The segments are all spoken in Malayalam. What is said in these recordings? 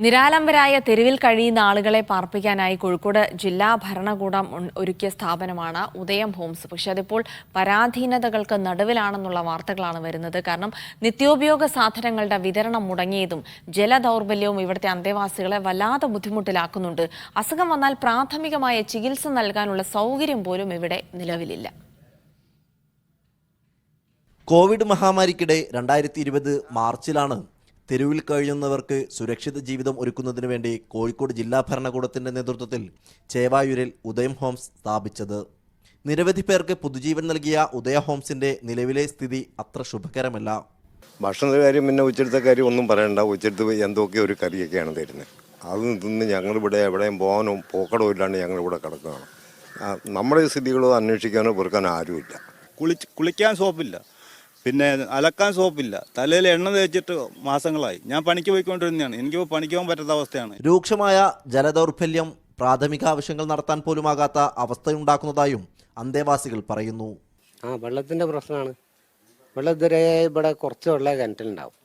നിരാലംബരായ തെരുവിൽ കഴിയുന്ന ആളുകളെ പാർപ്പിക്കാനായി കോഴിക്കോട് ജില്ലാ ഭരണകൂടം ഒരുക്കിയ സ്ഥാപനമാണ് ഉദയം ഹോംസ്. പക്ഷേ അതിപ്പോൾ പരാധീനതകൾക്ക് നടുവിലാണെന്നുള്ള വാർത്തകളാണ് വരുന്നത്. കാരണം നിത്യോപയോഗ സാധനങ്ങളുടെ വിതരണം മുടങ്ങിയതും ജലദൗർബല്യവും ഇവിടുത്തെ അന്തേവാസികളെ വല്ലാതെ ബുദ്ധിമുട്ടിലാക്കുന്നുണ്ട്. അസുഖം വന്നാൽ പ്രാഥമികമായ ചികിത്സ നൽകാനുള്ള സൗകര്യം പോലും ഇവിടെ നിലവിലില്ല. കോവിഡ് മഹാമാരിക്കിടെ 2020 മാർച്ചിലാണ് തെരുവിൽ കഴിയുന്നവർക്ക് സുരക്ഷിത ജീവിതം ഒരുക്കുന്നതിന് വേണ്ടി കോഴിക്കോട് ജില്ലാ ഭരണകൂടത്തിൻ്റെ നേതൃത്വത്തിൽ ചേവായൂരിൽ ഉദയം ഹോംസ് സ്ഥാപിച്ചത്. നിരവധി പേർക്ക് പുതുജീവൻ നൽകിയ ഉദയ ഹോംസിൻ്റെ നിലവിലെ സ്ഥിതി അത്ര ശുഭകരമല്ല. ഭക്ഷണത്തിൻ്റെ കാര്യം പിന്നെ ഉച്ചെടുത്ത കാര്യം ഒന്നും പറയണ്ട. ഉച്ചെടുത്ത് എന്തൊക്കെ ഒരു കറിയൊക്കെയാണ് തരുന്നത്. അത് തിന്ന് ഞങ്ങളിവിടെ എവിടെയും പോകാനോ പോക്കടോ ഇല്ലാണ്ട് ഞങ്ങളിവിടെ കിടക്കുകയാണ്. നമ്മുടെ സ്ഥിതികളോ അന്വേഷിക്കാനോ പൊറുക്കാനോ ആരുമില്ല. കുളിക്കാൻ സോപ്പില്ല, പിന്നെ അലക്കാൻ സോപ്പില്ല, തലയിൽ എണ്ണ തേച്ചിട്ട് മാസങ്ങളായി. ഞാൻ പണിക്ക് പോയിക്കൊണ്ടിരുന്നതാണ്. എനിക്കിപ്പോൾ പണിക്ക് പോകാൻ പറ്റാത്ത അവസ്ഥയാണ്. രൂക്ഷമായ ജലദൗർബല്യം പ്രാഥമിക ആവശ്യങ്ങൾ നടത്താൻ പോലുമാകാത്ത അവസ്ഥയുണ്ടാക്കുന്നതായും അന്തേവാസികൾ പറയുന്നു. വെള്ളത്തിൻ്റെ പ്രശ്നമാണ്. വെള്ളം ഇതുവരെ ഇവിടെ കുറച്ച് വെള്ളം കിണറ്റിലുണ്ടാവും.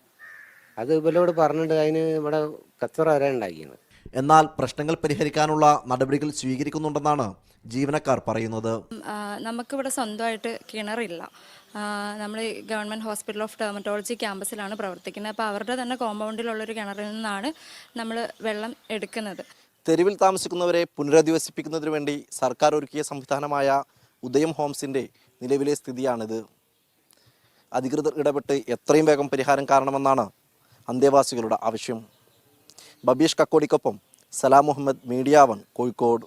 അത് ഇവരോട് പറഞ്ഞിട്ട് അതിന് ഇവിടെ കച്ചറ വരെ ഉണ്ടാക്കിയത്. എന്നാൽ പ്രശ്നങ്ങൾ പരിഹരിക്കാനുള്ള നടപടികൾ സ്വീകരിക്കുന്നുണ്ടെന്നാണ് ജീവനക്കാർ പറയുന്നത്. നമുക്കിവിടെ സ്വന്തമായിട്ട് കിണറില്ല. നമ്മൾ ഗവൺമെൻറ് ഹോസ്പിറ്റൽ ഓഫ് ഡെർമറ്റോളജി ക്യാമ്പസിലാണ് പ്രവർത്തിക്കുന്നത്. അപ്പോൾ അവരുടെ തന്നെ കോമ്പൗണ്ടിലുള്ളൊരു കിണറിൽ നിന്നാണ് നമ്മൾ വെള്ളം എടുക്കുന്നത്. തെരുവിൽ താമസിക്കുന്നവരെ പുനരധിവസിപ്പിക്കുന്നതിന് വേണ്ടി സർക്കാർ ഒരുക്കിയ സംവിധാനമായ ഉദയം ഹോംസിൻ്റെ നിലവിലെ സ്ഥിതിയാണിത്. അധികൃതർ ഇടപെട്ട് എത്രയും വേഗം പരിഹാരം കാണണമെന്നാണ് അന്തേവാസികളുടെ ആവശ്യം. ബബീഷ് കക്കോടിക്കൊപ്പം സലാം മുഹമ്മദ്, മീഡിയ 1, കോഴിക്കോട്.